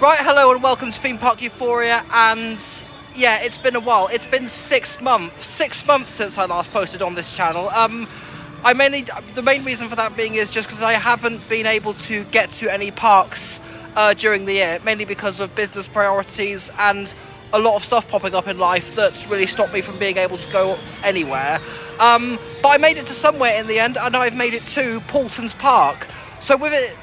Right, hello and welcome to Theme Park Euphoria, and yeah, it's been a while. It's been 6 months. 6 months since I last posted on this channel. The main reason for that being is just because I haven't been able to get to any parks during the year, mainly because of business priorities and a lot of stuff popping up in life that's really stopped me from being able to go anywhere. But I made it to somewhere in the end, and I've made it to Paultons Park. So with it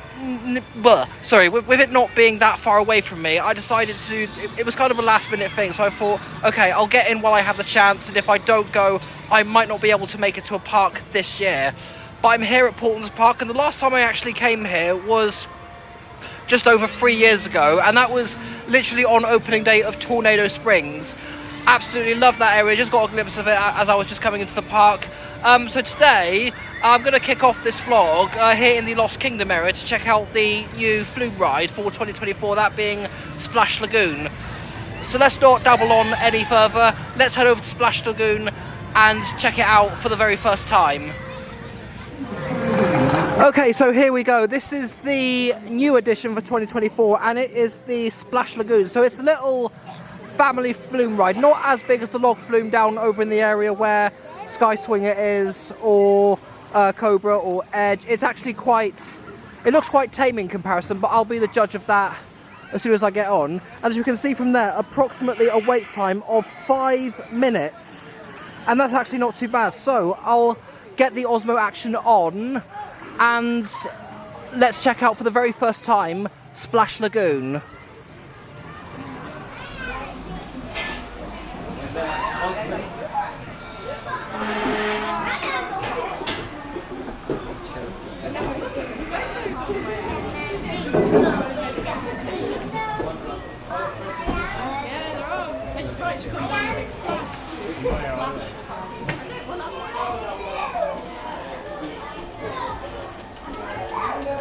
not being that far away from me, I decided to, it was kind of a last minute thing, so I thought, okay, I'll get in while I have the chance, and if I don't go, I might not be able to make it to a park this year. But I'm here at Paultons Park, and the last time I actually came here was just over 3 years ago, and that was literally on opening day of Tornado Springs. Absolutely love that area, just got a glimpse of it as I was just coming into the park. So today, I'm going to kick off this vlog here in the Lost Kingdom area to check out the new flume ride for 2024, that being Splash Lagoon. So let's not dabble on any further, let's head over to Splash Lagoon and check it out for the very first time. Okay, so here we go. This is the new edition for 2024, and it is the Splash Lagoon. So it's a little family flume ride, not as big as the log flume down over in the area where Sky Swinger is, or Cobra or Edge. It's actually it looks quite tame in comparison, but I'll be the judge of that as soon as I get on. As you can see from there, approximately a wait time of 5 minutes, and that's actually not too bad. So I'll get the Osmo action on, and let's check out for the very first time Splash Lagoon.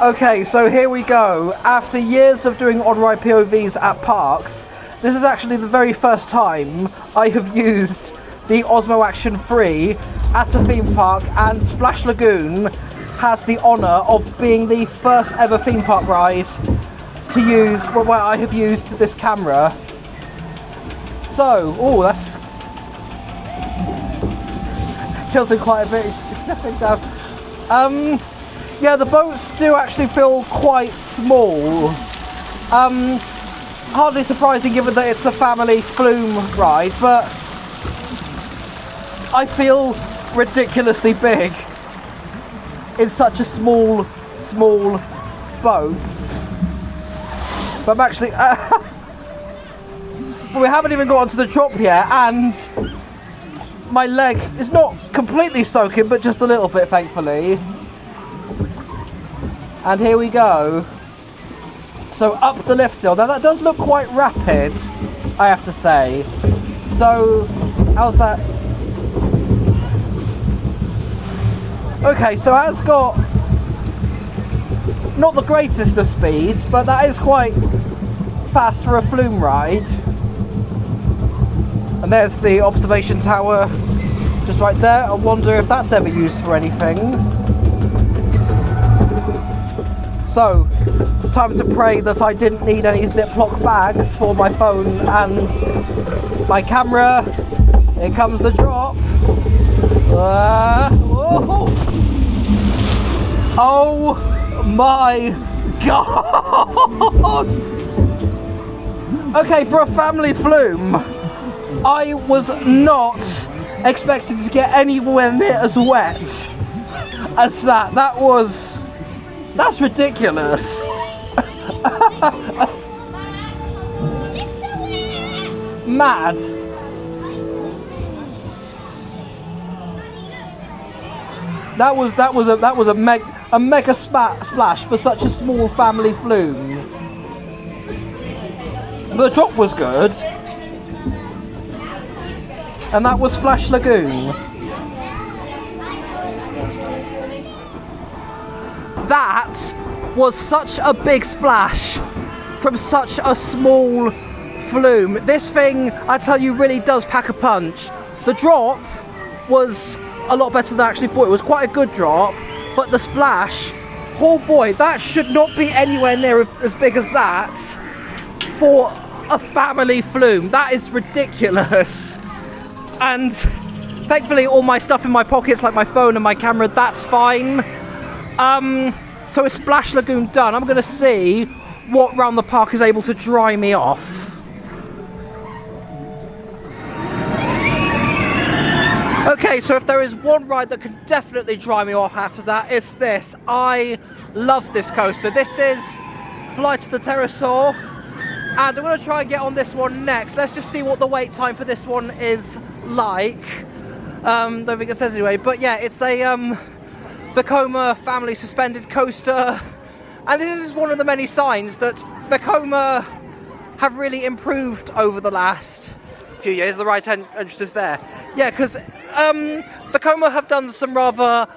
Okay, so here we go. After years of doing on-ride POVs at parks, this is actually the very first time I have used the Osmo Action 3 at a theme park, and Splash Lagoon has the honour of being the first ever theme park ride to use where I have used this camera. So, oh, that's tilting quite a bit. Yeah, the boats do actually feel quite small. Hardly surprising given that it's a family flume ride, but I feel ridiculously big in such a small boat. But I'm actually we haven't even got onto the drop yet, and my leg is not completely soaking, but just a little bit, thankfully. And here we go. So up the lift hill. Now that does look quite rapid, I have to say. So how's that? Okay, so it has got not the greatest of speeds, but that is quite fast for a flume ride. And there's the observation tower just right there. I wonder if that's ever used for anything. So, time to pray that I didn't need any Ziploc bags for my phone and my camera. Here comes the drop. Oh my god! Okay, for a family flume, I was not expecting to get anywhere near as wet as that. That's ridiculous. Mad. That was a mega splash for such a small family flume. The drop was good, and that was Splash Lagoon. That was such a big splash from such a small flume. This thing, I tell you, really does pack a punch. The drop was a lot better than I actually thought. It was quite a good drop, but the splash, oh boy, that should not be anywhere near as big as that for a family flume. That is ridiculous. And thankfully all my stuff in my pockets, like my phone and my camera, that's fine. So it's Splash Lagoon done. I'm gonna see what round the park is able to dry me off. Okay, so if there is one ride that can definitely dry me off after that, it's this. I love this coaster. This is Flight of the Pterosaur, and I'm going to try and get on this one next. Let's just see what the wait time for this one is like. Don't think it says anyway, but yeah, it's a Vekoma family suspended coaster, and this is one of the many signs that Vekoma have really improved over the last few years. The right entrance is there. Yeah, because Vekoma have done some rather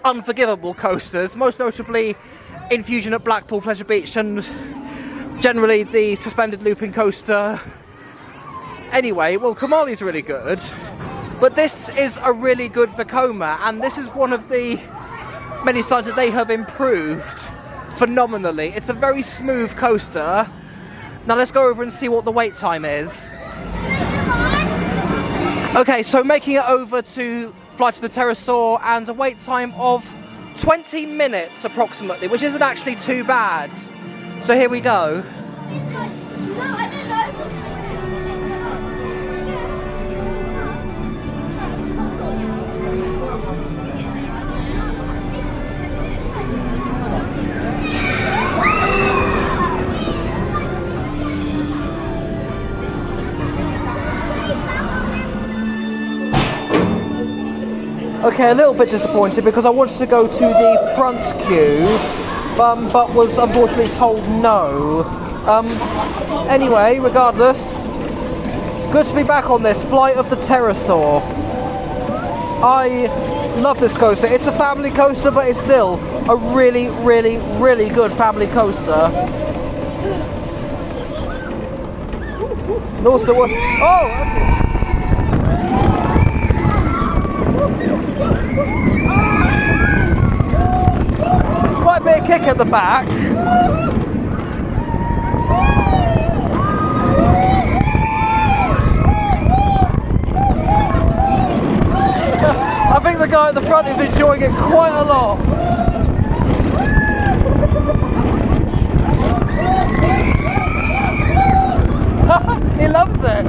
unforgivable coasters, most notably Infusion at Blackpool Pleasure Beach, and generally the suspended looping coaster. Anyway, well, Kamali's really good, but this is a really good Vekoma, and this is one of the many signs that they have improved phenomenally. It's a very smooth coaster. Now let's go over and see what the wait time is. Okay, so making it over to Flight of the Pterosaur, and a wait time of 20 minutes approximately, which isn't actually too bad. So here we go. Okay, a little bit disappointed because I wanted to go to the front queue, but was unfortunately told no. Anyway, regardless, good to be back on this Flight of the Pterosaur. I love this coaster. It's a family coaster, but it's still a really, really, really good family coaster. And also, what? Oh, okay. Quite a bit of kick at the back. I think the guy at the front is enjoying it quite a lot. He loves it.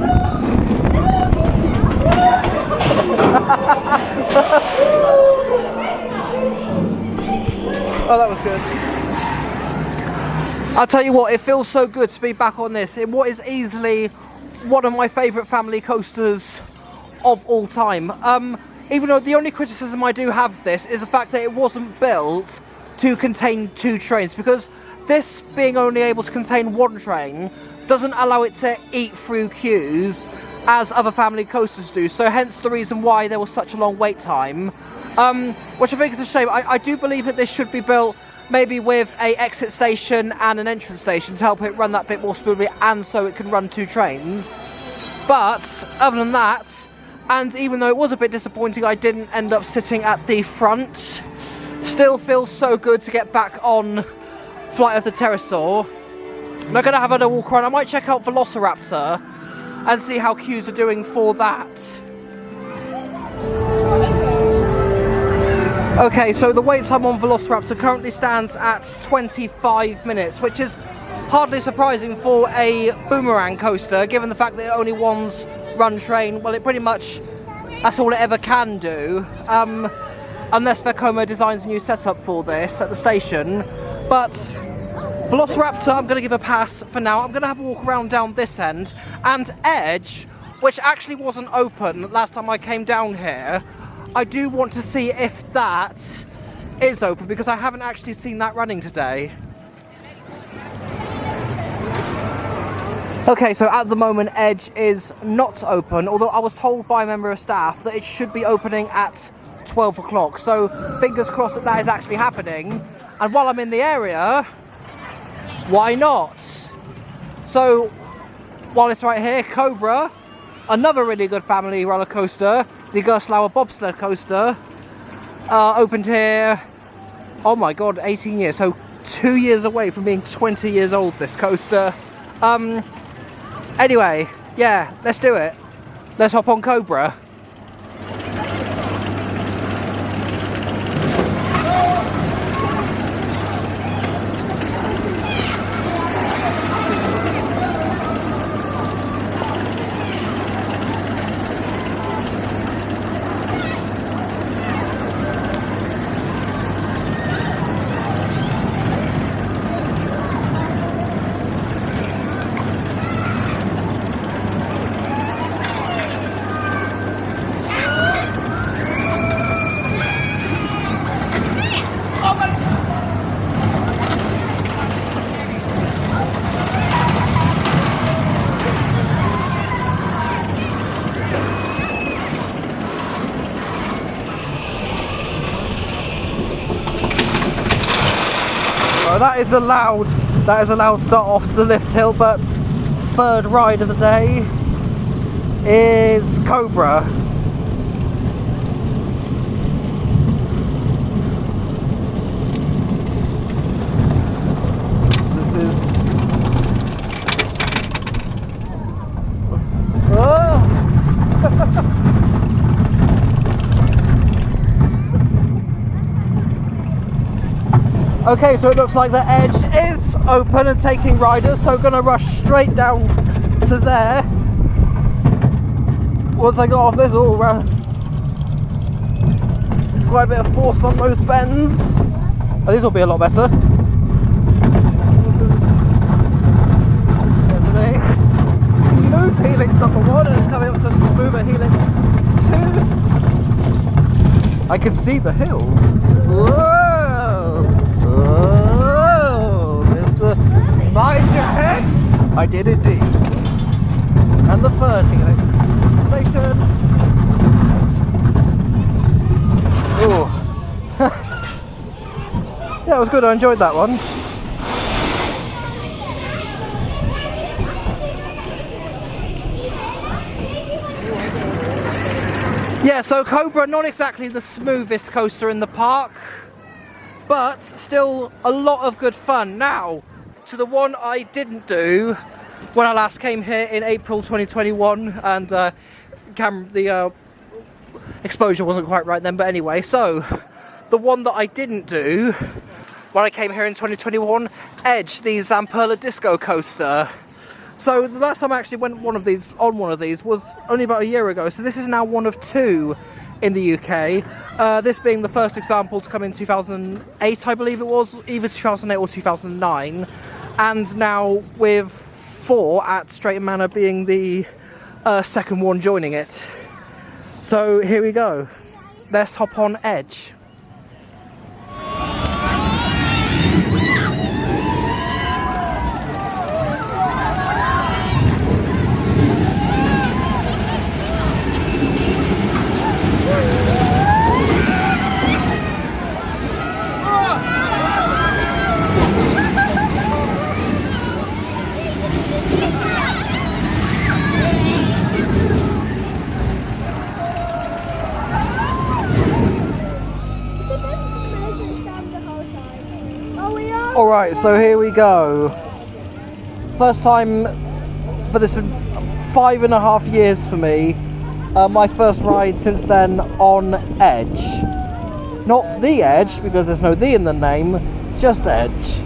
Oh, that was good. I'll tell you what, it feels so good to be back on this, in what is easily one of my favourite family coasters of all time. Even though the only criticism I do have of this is the fact that it wasn't built to contain 2 trains, because this being only able to contain 1 train doesn't allow it to eat through queues as other family coasters do, so hence the reason why there was such a long wait time, which I think is a shame. I do believe that this should be built maybe with a exit station and an entrance station to help it run that bit more smoothly, and so it can run 2 trains. But other than that, and even though it was a bit disappointing I didn't end up sitting at the front, still feels so good to get back on Flight of the Pterosaur. I'm going to have a walk around. I might check out Velociraptor and see how queues are doing for that. Okay, so the wait time on Velociraptor currently stands at 25 minutes, which is hardly surprising for a boomerang coaster, given the fact that it only one's run train. Well, it pretty much, that's all it ever can do, unless Vekoma designs a new setup for this at the station. But Velociraptor, I'm going to give a pass for now. I'm going to have a walk around down this end, and Edge, which actually wasn't open last time I came down here, I do want to see if that is open, because I haven't actually seen that running today. Okay, so at the moment Edge is not open, although I was told by a member of staff that it should be opening at 12 o'clock, so fingers crossed that that is actually happening. And while I'm in the area, why not? So while it's right here, Cobra, another really good family roller coaster, the Gerstlauer bobsled coaster, opened here, oh my god, 18 years, so 2 years away from being 20 years old, this coaster. Anyway, yeah, let's do it. Let's hop on Cobra. That is a loud start off to the lift hill, but third ride of the day is Cobra. This is Okay, so it looks like the edge is open and taking riders, so gonna rush straight down to there. Once I got off this, all around, quite a bit of force on those bends. Oh, these will be a lot better. Smooth helix number 1, and it's coming up to smoother helix 2. I can see the hills. Whoa! Oh, there's the mind your head. I did indeed. And the third helix station. Oh, yeah, it was good. I enjoyed that one. Yeah, so Cobra, not exactly the smoothest coaster in the park, but still a lot of good fun. Now, to the one I didn't do when I last came here in April 2021, and the exposure wasn't quite right then, but anyway, so the one that I didn't do when I came here in 2021, Edge, the Zamperla Disco coaster. So the last time I actually went on one of these was only about a year ago, so this is now one of 2 in the UK. This being the first example to come in 2008, I believe it was, either 2008 or 2009, and now with 4 at Straighten Manor being the second one joining it. So here we go. Let's hop on Edge. Alright, so here we go. First time for this 5.5 years for me. My first ride since then on Edge. Not the Edge, because there's no the in the name, just Edge.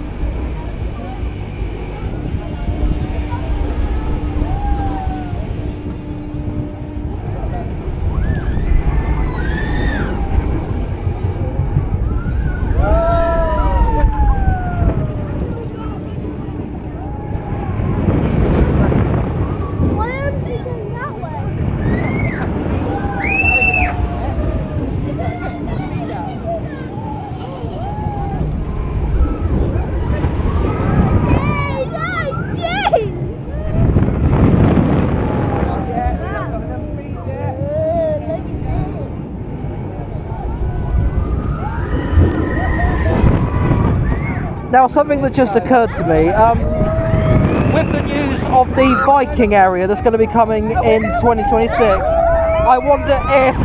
Now, something that just occurred to me, with the news of the Viking area that's going to be coming in 2026, I wonder if,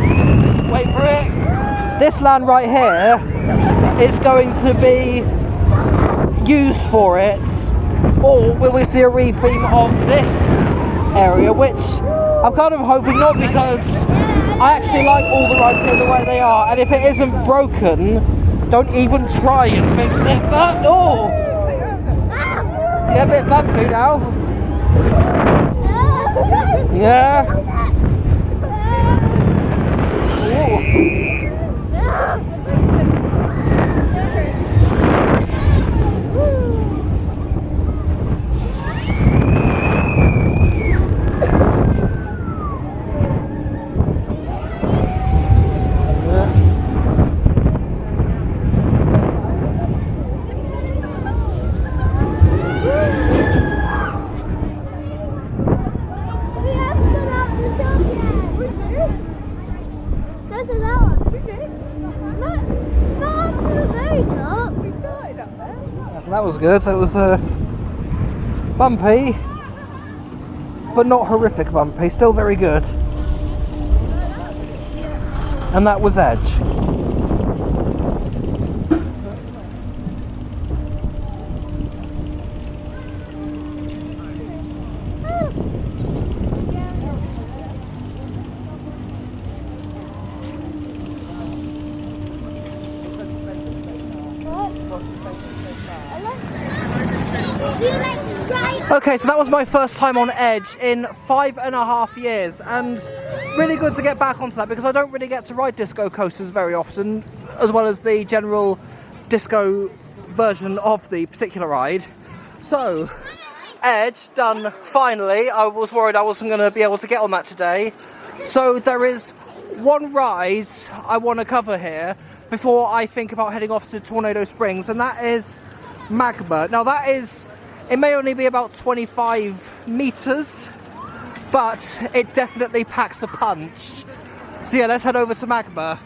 wait for it, this land right here is going to be used for it, or will we see a retheme of this area, which I'm kind of hoping not, because I actually like all the rides here the way they are, and if it isn't broken, don't even try and fix it. But oh, yeah, a bit bumpy now. Yeah. That was good. It was bumpy, but not horrific bumpy. Still very good. And that was Edge. Okay, so that was my first time on Edge in 5.5 years, and really good to get back onto that, because I don't really get to ride disco coasters very often, as well as the general disco version of the particular ride. So, Edge done finally. I was worried I wasn't going to be able to get on that today. So there is one ride I want to cover here before I think about heading off to Tornado Springs, and that is Magma. Now that is, it may only be about 25 meters, but it definitely packs a punch. So yeah, let's head over to Magma.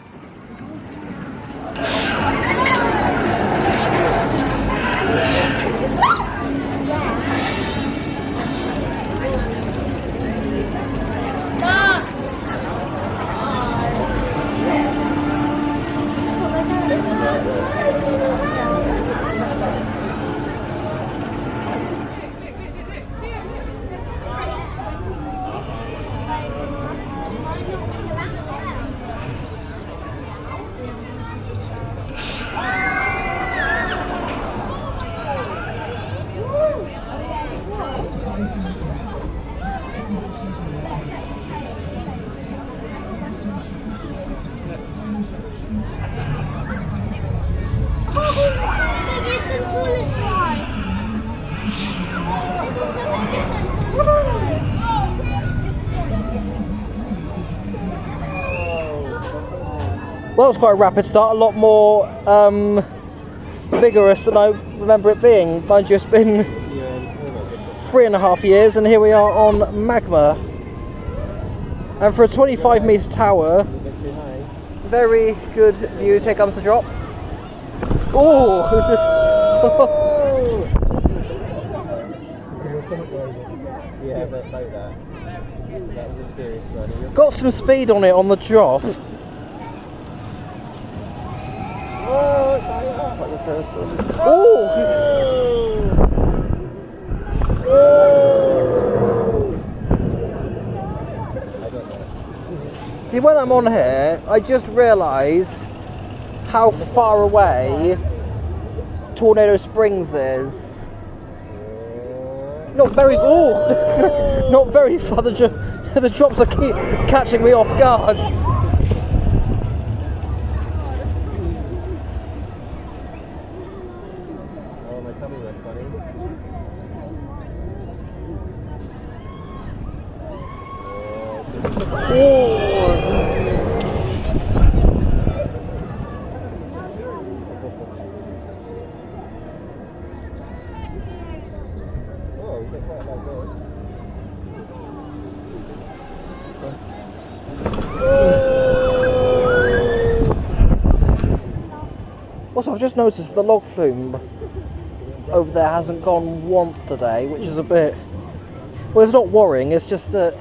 Well, it was quite a rapid start, a lot more vigorous than I remember it being. Mind you, it's been 3.5 years, and here we are on Magma. And for a 25 metre tower, very good views. Here comes the drop. Oh! Got some speed on it on the drop. See, when I'm on here, I just realise how far away Tornado Springs is. Not very, not very far. The drops are catching me off guard. Also, I've just noticed the log flume over there hasn't gone once today, which is a bit... Well, it's not worrying, it's just that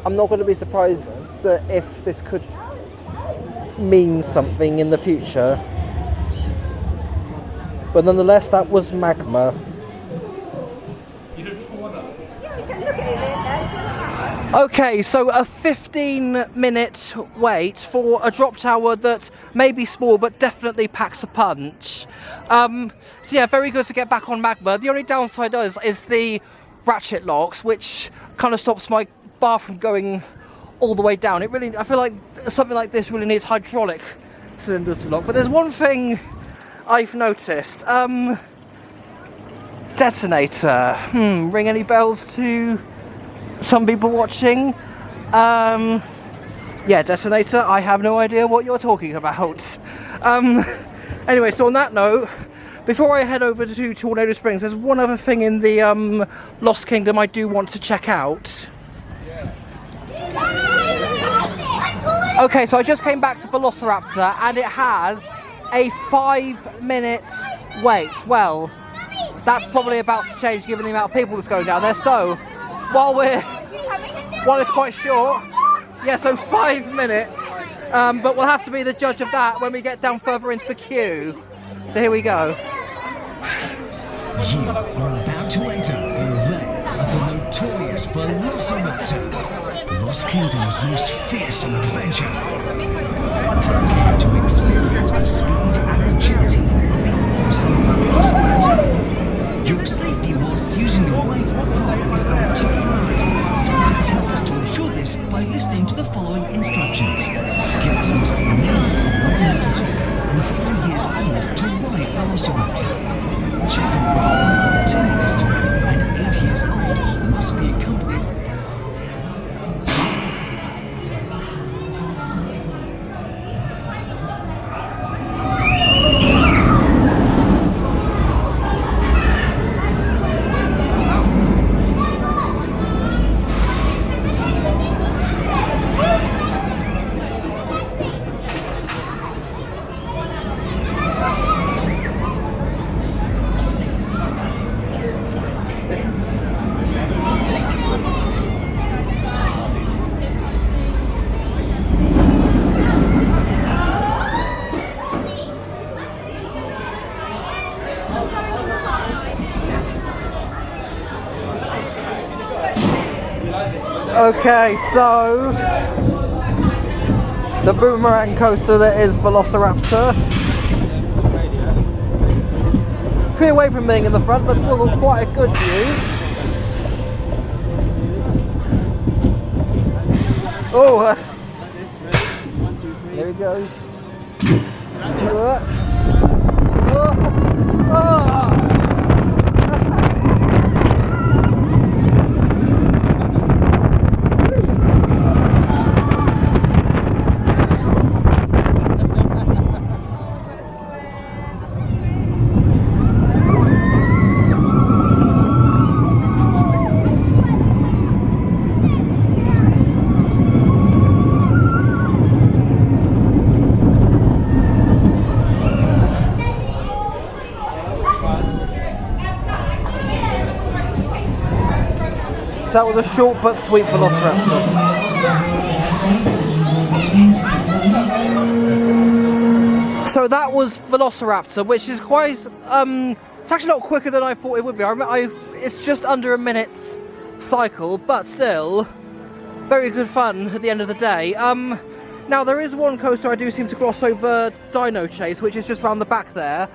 I'm not going to be surprised that if this could mean something in the future. But nonetheless, that was Magma. Okay, so a 15-minute wait for a drop tower that may be small but definitely packs a punch. So yeah, very good to get back on magma. The only downside is the ratchet locks, which kind of stops my bar from going all the way down. I feel like something like this really needs hydraulic cylinders to lock. But there's one thing I've noticed. Detonator. Ring any bells to some people watching? Yeah, detonator, I have no idea what you're talking about. Anyway, so on that note, before I head over to Tornado Springs, there's one other thing in the Lost Kingdom I do want to check out. Okay, so I just came back to Velociraptor and it has a 5-minute wait. Well, that's probably about to change given the amount of people that's going down there. So, while it's quite short, yeah, so 5 minutes, but we'll have to be the judge of that when we get down further into the queue. So here we go. You are about to enter the lair of the notorious Velociraptor, Lost Kingdom's most fearsome adventure. Prepare to experience the speed and agility of the awesome Velociraptor. Your safety whilst using the rides at the park is our top priority, so please help us to ensure this by listening to the following instructions. Guests must be a minimum of 1 meter tall and 4 years old to ride Velociraptor. Children 2 meters tall and 8 years old must be accompanied. Okay, so the boomerang coaster that is Velociraptor. Pretty away from being in the front, but still got quite a good view. Oh, there he goes. That was a short but sweet Velociraptor. So that was Velociraptor, which is quite, it's actually not quicker than I thought it would be. It's just under a minute's cycle, but still, very good fun at the end of the day. Now there is one coaster I do seem to gloss over, Dino Chase, which is just around the back there.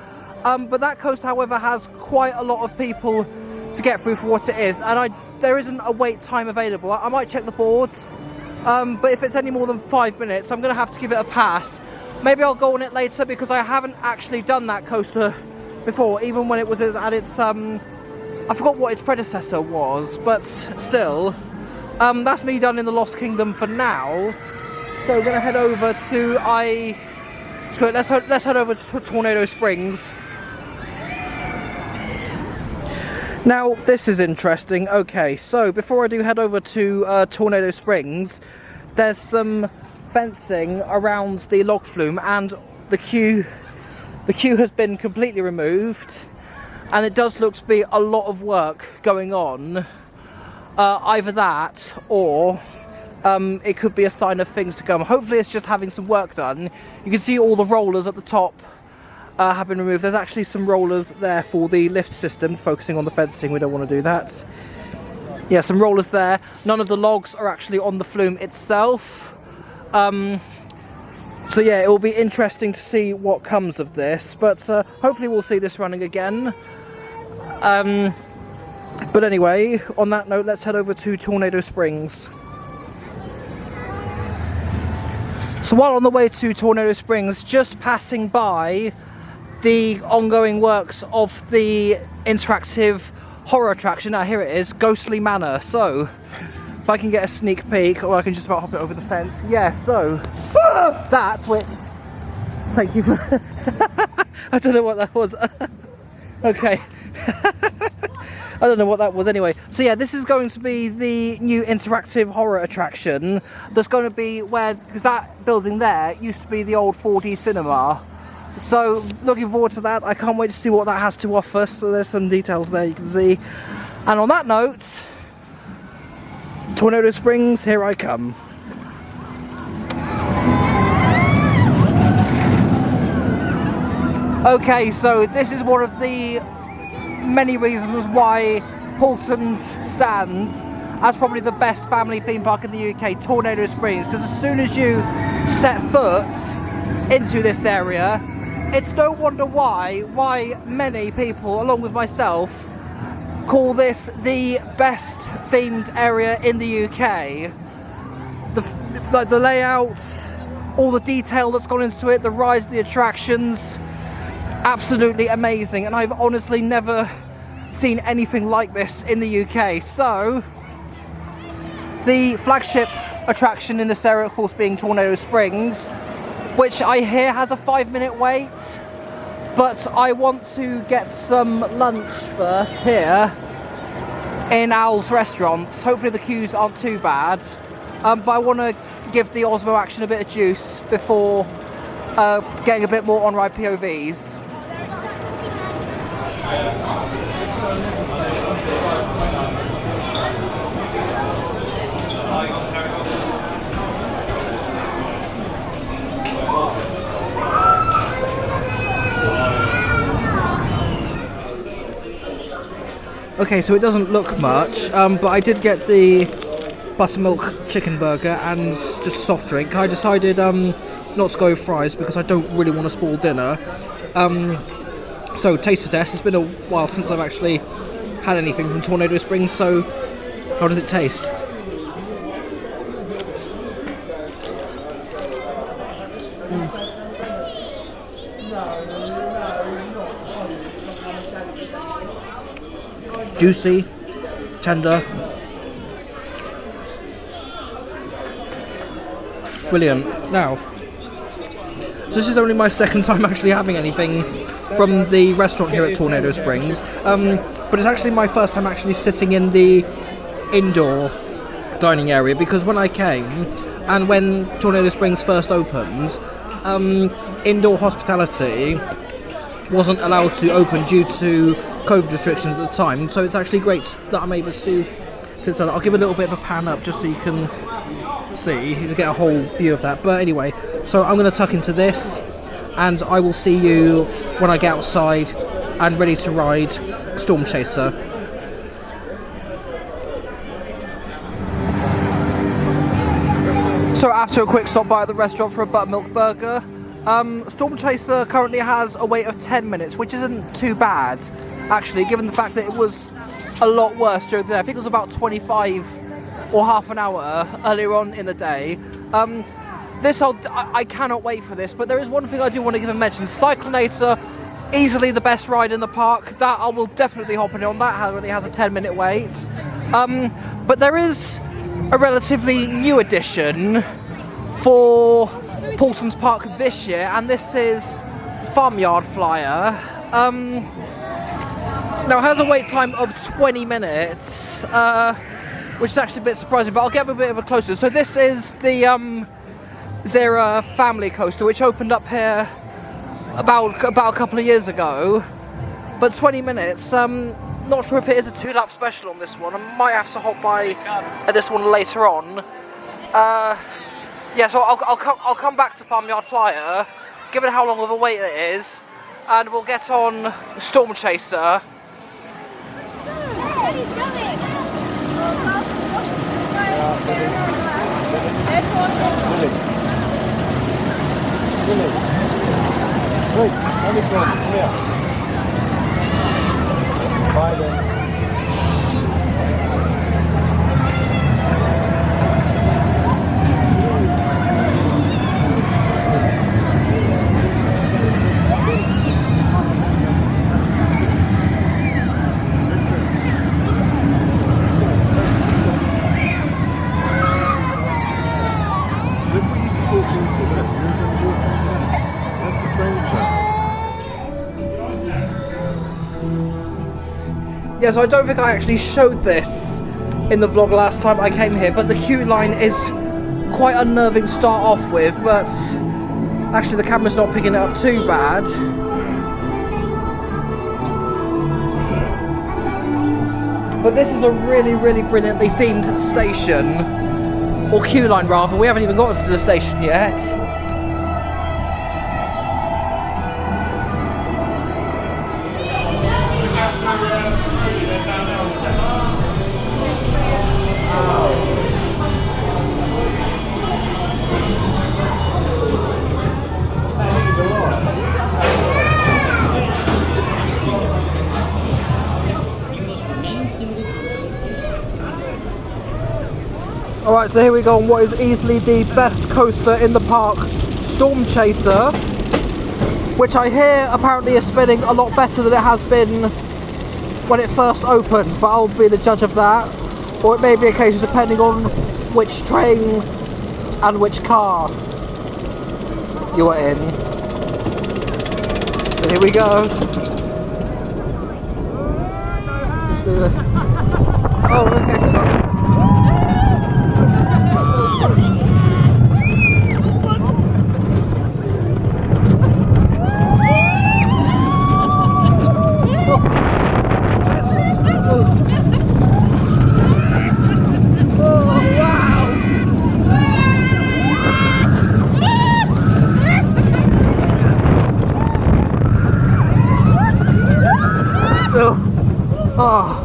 But that coaster, however, has quite a lot of people to get through for what it is, and there isn't a wait time available. I might check the boards, but if it's any more than 5 minutes, I'm going to have to give it a pass. Maybe I'll go on it later because I haven't actually done that coaster before, even when it was at its, I forgot what its predecessor was, but still, that's me done in the Lost Kingdom for now. So we're going to head over to, let's head over to Tornado Springs. Now, this is interesting. Okay, so before I do head over to Tornado Springs, there's some fencing around the log flume, and the queue has been completely removed, and it does look to be a lot of work going on. Either that, or it could be a sign of things to come. Hopefully it's just having some work done. You can see all the rollers at the top have been removed. There's actually some rollers there for the lift system, focusing on the fencing. We don't want to do that. Yeah, some rollers there. None of the logs are actually on the flume itself. So yeah, it will be interesting to see what comes of this, but hopefully we'll see this running again. But anyway, on that note, let's head over to Tornado Springs. So while on the way to Tornado Springs, just passing by the ongoing works of the interactive horror attraction. Now here it is, Ghostly Manor. So if I can get a sneak peek, or I can just about hop it over the fence. Yeah, so that's which, thank you for I don't know what that was. Okay. I don't know what that was anyway. So yeah, this is going to be the new interactive horror attraction. There's going to be because that building there used to be the old 4D cinema. So looking forward to that. I can't wait to see what that has to offer. So there's some details there you can see. And on that note, Tornado Springs, here I come. Okay, so this is one of the many reasons why Paultons stands as probably the best family theme park in the UK, Tornado Springs, because as soon as you set foot into this area, it's no wonder why many people, along with myself, call this the best themed area in the UK. The layout, all the detail that's gone into it, the rides, the attractions, absolutely amazing, and I've honestly never seen anything like this in the UK. So the flagship attraction in this area, of course, being Tornado Springs, which I hear has a 5-minute wait, but I want to get some lunch first here in Owl's restaurant. Hopefully the queues aren't too bad, but I want to give the Osmo action a bit of juice before getting a bit more on-ride POVs. Okay, so it doesn't look much, but I did get the buttermilk chicken burger and just soft drink. I decided not to go with fries because I don't really want to spoil dinner. So taste test. It's been a while since I've actually had anything from Tornado Springs, so how does it taste? Juicy, tender, brilliant. Now, so this is only my second time actually having anything from the restaurant here at Tornado Springs, but it's actually my first time actually sitting in the indoor dining area, because when I came and when Tornado Springs first opened, indoor hospitality wasn't allowed to open due to COVID restrictions at the time, so it's actually great that I'm able to sit so I'll give a little bit of a pan up just so you can see, you get a whole view of that. But anyway, so I'm going to tuck into this and I will see you when I get outside and ready to ride Storm Chaser. So after a quick stop by at the restaurant for a buttermilk burger, Storm Chaser currently has a wait of 10 minutes, which isn't too bad, actually, given the fact that it was a lot worse during the day. I think it was about 25 or half an hour earlier on in the day. I cannot wait for this, but there is one thing I do want to give a mention. Cyclonator, easily the best ride in the park. That I will definitely hop on. That only has a 10-minute wait. But there is a relatively new addition for Paultons Park this year, and this is Farmyard Flyer. Now it has a wait time of 20 minutes, which is actually a bit surprising, but I'll get a bit of a closer. So this is the Zera family coaster, which opened up here about a couple of years ago, but 20 minutes. Not sure if it is a 2-lap special on this one. I might have to hop by at this one later on. Yeah, so I'll come back to Farmyard Flyer, given how long of a wait it is, and we'll get on Storm Chaser. He's going! Wait, let me go. Come here. Bye then. Yeah, so I don't think I actually showed this in the vlog last time I came here, but the queue line is quite unnerving to start off with, but actually the camera's not picking it up too bad. But this is a really, really brilliantly themed station, or queue line rather. We haven't even gotten to the station yet. Alright, so here we go on what is easily the best coaster in the park, Storm Chaser, which I hear apparently is spinning a lot better than it has been when it first opened, but I'll be the judge of that. Or it may be a case of depending on which train and which car you are in. So here we go. Oh, okay, so that's... Oh,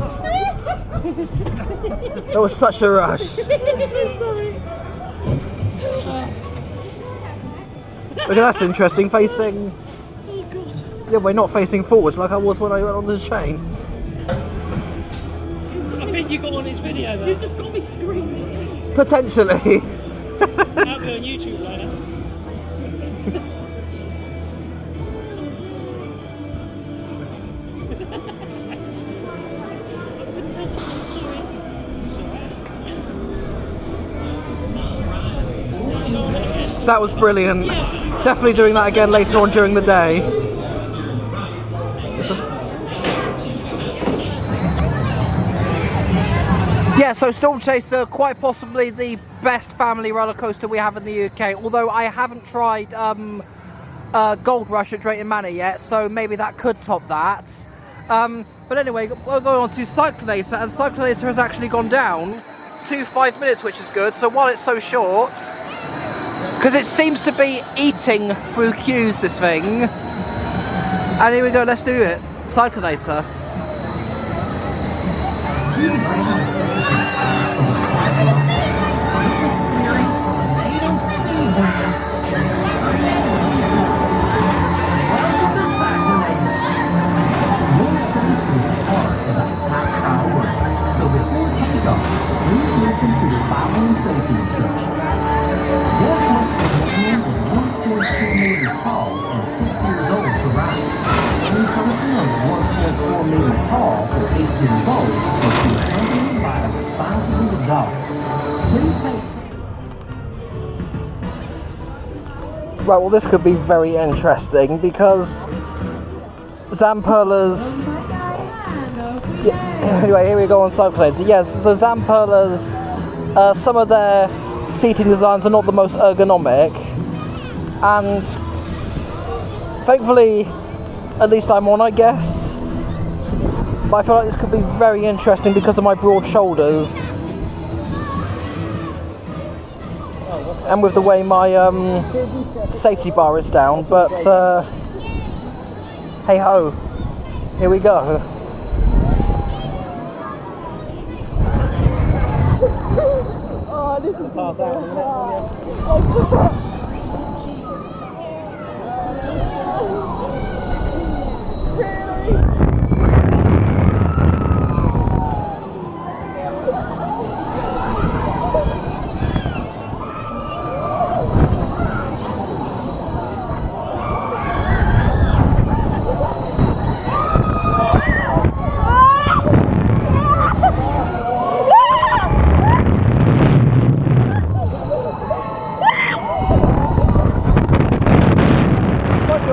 that was such a rush. I'm so sorry. Look, that's interesting. Facing. Oh god. Yeah, we're not facing forwards like I was when I went on the train. I think you got on his video though. You just got me screaming. Potentially. That'll be on YouTube later. That was brilliant. Definitely doing that again later on during the day. Yeah, so Storm Chaser, quite possibly the best family roller coaster we have in the UK. Although I haven't tried Gold Rush at Drayton Manor yet, so maybe that could top that. But anyway, we're going on to Cyclonator, and Cyclonator has actually gone down to 5 minutes, which is good. So while it's so short, because it seems to be eating through queues, this thing. And here we go, let's do it. Cyclonator. So before takeoff, please listen to the following safety instructions. Guests must be between 1.2 meters tall and 6 years old to ride. Any person of 1.4 meters tall or 8 years old must be accompanied by a responsible adult. Please take... Right, well this could be very interesting because Zamperla's... Yeah, anyway, here we go on Cyclonator. Yes, so Zamperla's, some of their seating designs are not the most ergonomic, and thankfully, at least I'm on, I guess. But I feel like this could be very interesting because of my broad shoulders, and with the way my safety bar is down. But hey ho, here we go. Oh, this is Pass out in a minute,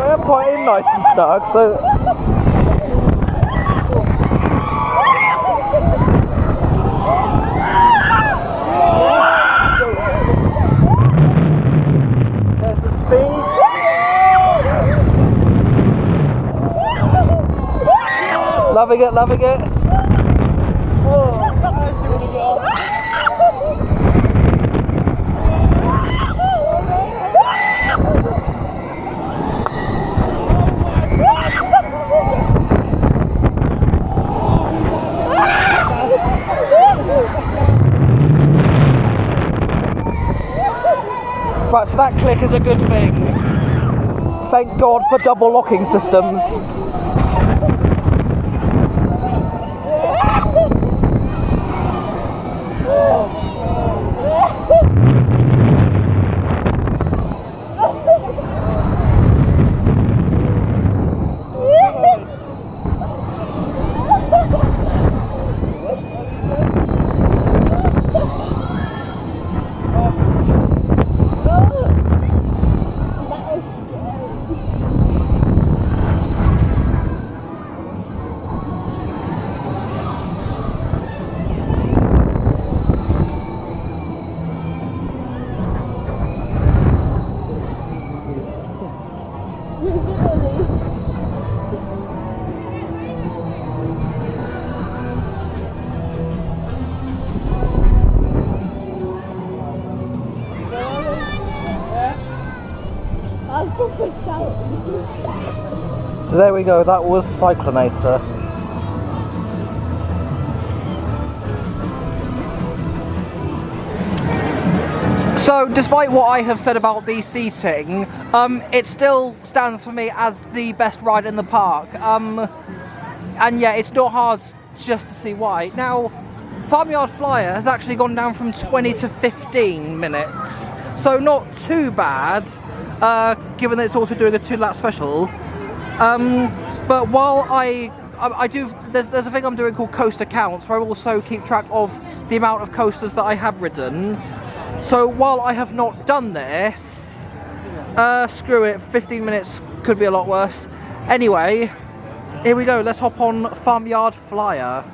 I am quite in nice and snug, so... There's the speed. Loving it, loving it. Right, so that click is a good thing. Thank God for double locking systems. So there we go, that was Cyclonator. So despite what I have said about the seating, it still stands for me as the best ride in the park. And yeah, it's not hard just to see why. Now, Farmyard Flyer has actually gone down from 20 to 15 minutes. So not too bad, given that it's also doing a 2-lap special. But while I do, there's a thing I'm doing called Coaster Counts, where I also keep track of the amount of coasters that I have ridden. So while I have not done this, screw it, 15 minutes could be a lot worse. Anyway, here we go, let's hop on Farmyard Flyer.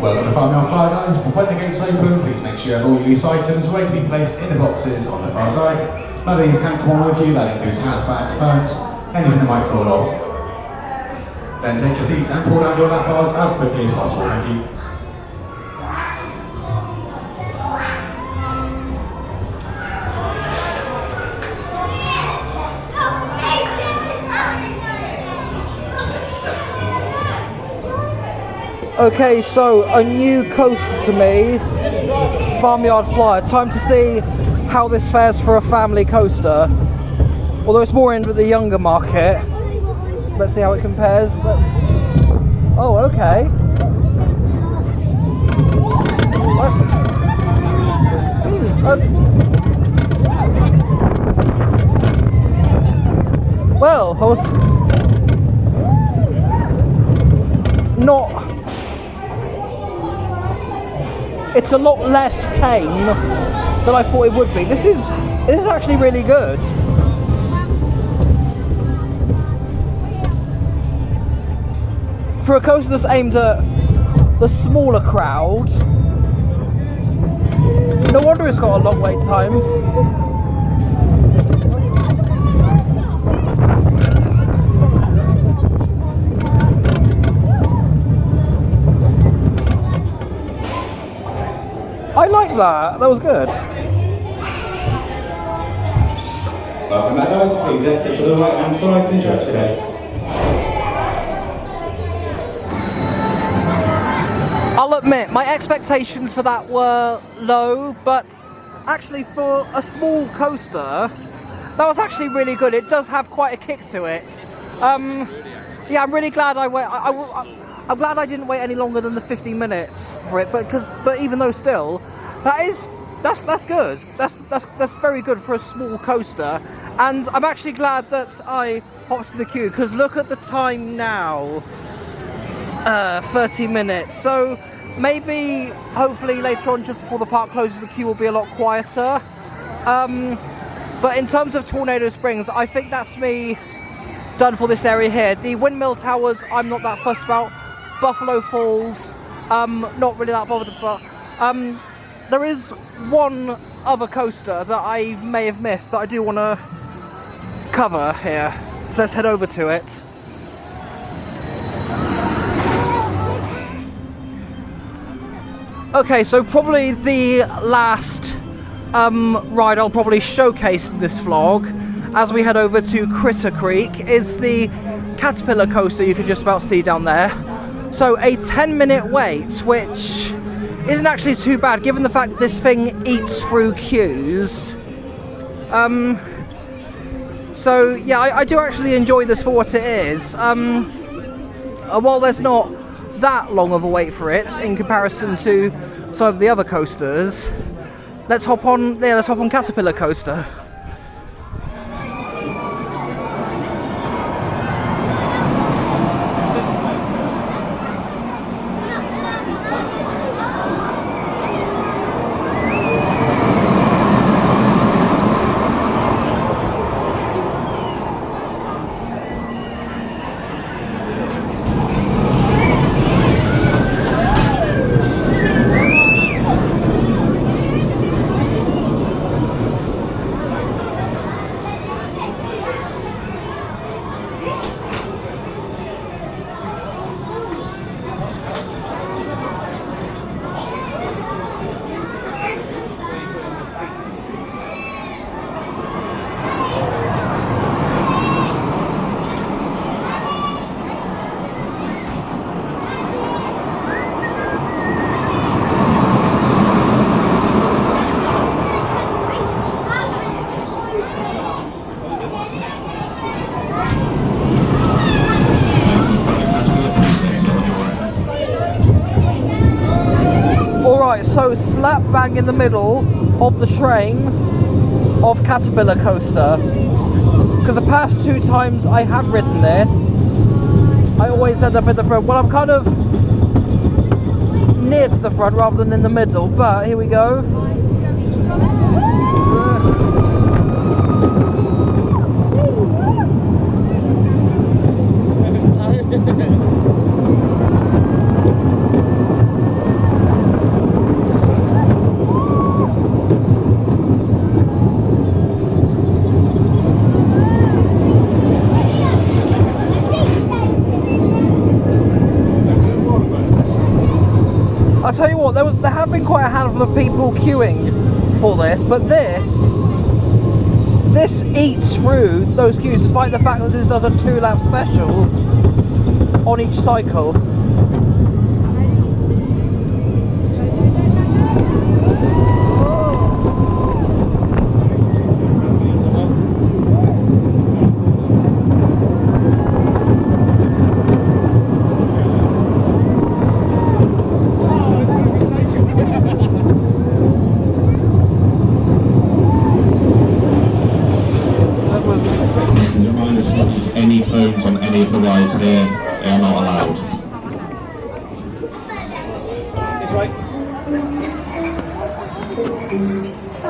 Welcome to Farmyard Flyer, guys. When the gates open, please make sure you have all your loose items ready to be placed in the boxes on the far side. None of these can come on with you, that includes hats, bags, phones, anything that might fall off. Then take your seats and pull down your lap bars as quickly as possible, thank you. Okay, so a new coaster to me, Farmyard Flyer. Time to see how this fares for a family coaster. Although it's more in with the younger market. Let's see how it compares. Oh, okay. Well, I was not. It's a lot less tame than I thought it would be. This is actually really good. for a coaster that's aimed at the smaller crowd, no wonder it's got a long wait time. I like that. That was good. Welcome back, guys. Please exit to the right hand side and enjoy today. I'll admit, my expectations for that were low, but actually for a small coaster, that was actually really good. It does have quite a kick to it. Yeah, I'm really glad I went. I'm glad I didn't wait any longer than the 15 minutes for it. But even though still, that's good. That's very good for a small coaster. And I'm actually glad that I hopped to the queue, because look at the time now. 30 minutes. So maybe, hopefully later on, just before the park closes, the queue will be a lot quieter. But in terms of Tornado Springs, I think that's me done for this area here. The windmill towers, I'm not that fussed about. Buffalo Falls, not really that bothered about. There is one other coaster that I may have missed that I do want to cover here. So let's head over to it. Okay, so probably the last ride I'll probably showcase in this vlog as we head over to Critter Creek is the Caterpillar coaster you can just about see down there. So a 10-minute wait, which isn't actually too bad given the fact that this thing eats through queues. So yeah, I do actually enjoy this for what it is. While there's not that long of a wait for it in comparison to some of the other coasters, let's hop on Caterpillar coaster. So slap bang in the middle of the train of Caterpillar coaster, because the past 2 times I have ridden this, I always end up at the front. Well, I'm kind of near to the front rather than in the middle, but here we go. I'll tell you what, there have been quite a handful of people queuing for this, but this eats through those queues, despite the fact that this does a 2-lap special on each cycle. Any phones on any of the rides here, they are not allowed.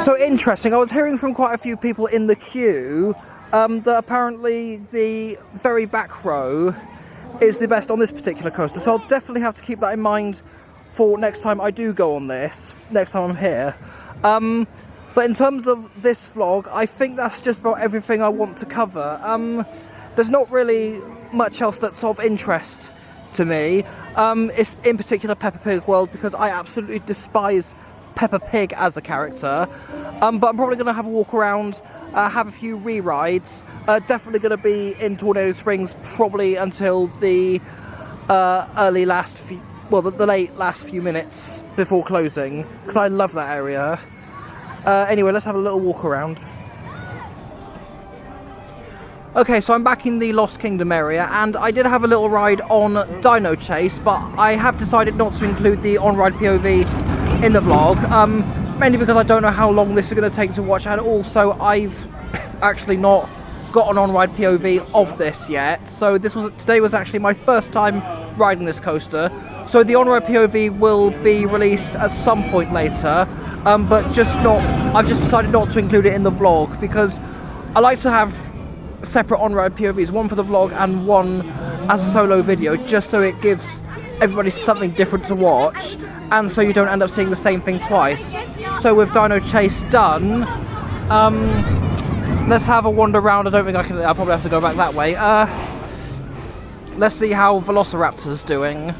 So interesting, I was hearing from quite a few people in the queue that apparently the very back row is the best on this particular coaster. So I'll definitely have to keep that in mind for next time I do go on this, next time I'm here. But in terms of this vlog, I think that's just about everything I want to cover. There's not really much else that's of interest to me. It's in particular Peppa Pig World, because I absolutely despise Peppa Pig as a character. But I'm probably going to have a walk around, have a few re-rides. Definitely going to be in Tornado Springs probably until the the late last few minutes before closing, because I love that area. Anyway, let's have a little walk around. Okay, so I'm back in the Lost Kingdom area, and I did have a little ride on Dino Chase, but I have decided not to include the on-ride POV in the vlog, mainly because I don't know how long this is going to take to watch, and also I've actually not got an on-ride POV of this yet. So today was actually my first time riding this coaster, so the on-ride POV will be released at some point later, but I've just decided not to include it in the vlog, because I like to have separate on-ride POVs, one for the vlog and one as a solo video, just so it gives everybody something different to watch, and so you don't end up seeing the same thing twice. So with Dino Chase done, let's have a wander around. I'll probably have to go back that way. Let's see how Velociraptor's doing.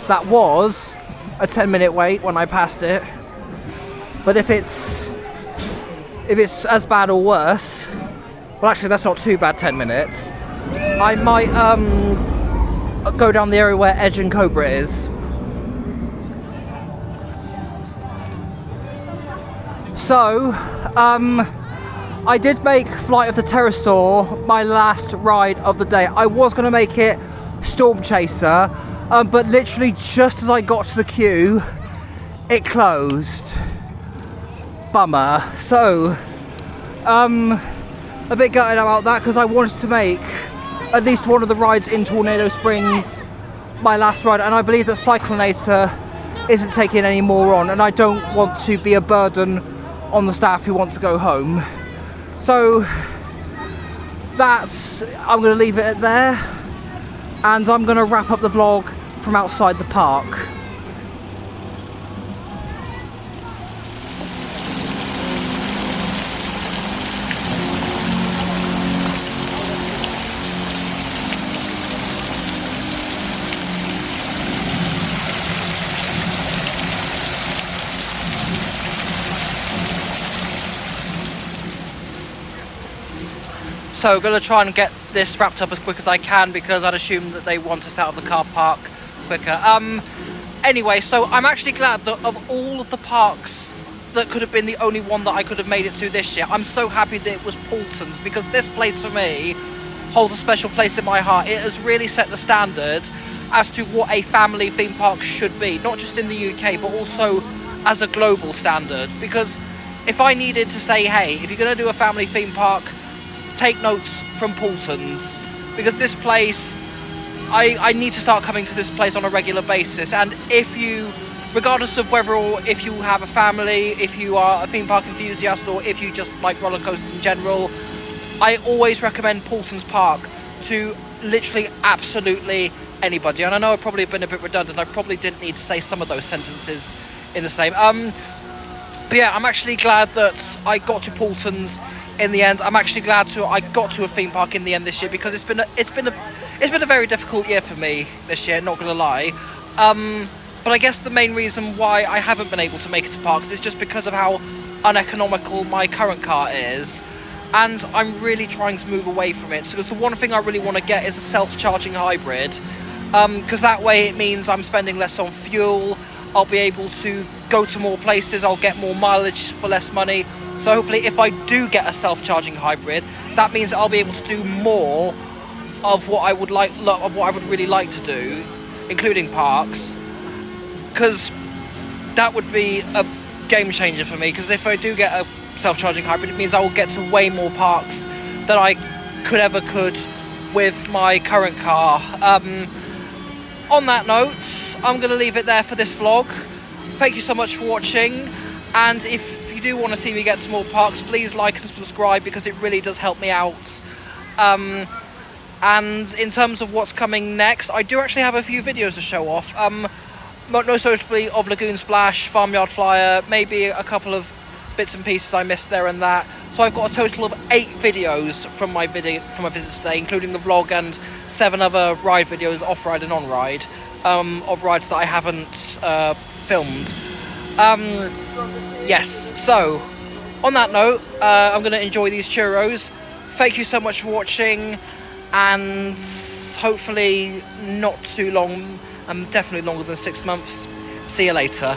That was a 10-minute wait when I passed it, but if it's as bad or worse, well, actually that's not too bad, 10 minutes. I might go down the area where Edge and Cobra is. So, I did make Flight of the Pterosaur my last ride of the day. I was going to make it Storm Chaser, but literally just as I got to the queue, it closed. Bummer. So, a bit gutted about that, because I wanted to make at least one of the rides in Tornado Springs my last ride, and I believe that Cyclonator isn't taking any more on, and I don't want to be a burden on the staff who want to go home. So I'm going to leave it at there, and I'm going to wrap up the vlog from outside the park. So going to try and get this wrapped up as quick as I can, because I'd assume that they want us out of the car park quicker. Anyway, so I'm actually glad that of all of the parks that could have been the only one that I could have made it to this year, I'm so happy that it was Paultons, because this place for me holds a special place in my heart. It has really set the standard as to what a family theme park should be, not just in the UK, but also as a global standard. Because if I needed to say, hey, if you're going to do a family theme park, take notes from Paultons, because this place, I need to start coming to this place on a regular basis. And if you, regardless of whether or if you have a family, if you are a theme park enthusiast, or if you just like roller coasters in general, I always recommend Paultons Park to literally absolutely anybody. And I know I've probably been a bit redundant, I probably didn't need to say some of those sentences in the same. But yeah, I'm actually glad that I got to Paultons in the end. I'm actually glad I got to a theme park in the end this year, because it's been a very difficult year for me this year, not gonna lie. But I guess the main reason why I haven't been able to make it to parks is just because of how uneconomical my current car is, and I'm really trying to move away from it. So because the one thing I really want to get is a self-charging hybrid, because that way it means I'm spending less on fuel, I'll be able to go to more places, I'll get more mileage for less money. So hopefully if I do get a self-charging hybrid, that means I'll be able to do more of what I would really like to do, including parks, because that would be a game changer for me. Because if I do get a self-charging hybrid, it means I will get to way more parks than I could with my current car. On that note, I'm going to leave it there for this vlog. Thank you so much for watching, and if you do want to see me get to more parks, please like and subscribe, because it really does help me out. And in terms of what's coming next, I do actually have a few videos to show off. Most notably of Lagoon Splash, Farmyard Flyer, maybe a couple of bits and pieces I missed there and that. So I've got a total of 8 videos from my visit today, including the vlog and 7 other ride videos, off-ride and on-ride, of rides that I haven't filmed. Yes, so on that note, I'm going to enjoy these churros. Thank you so much for watching, and hopefully not too long, definitely longer than 6 months. See you later.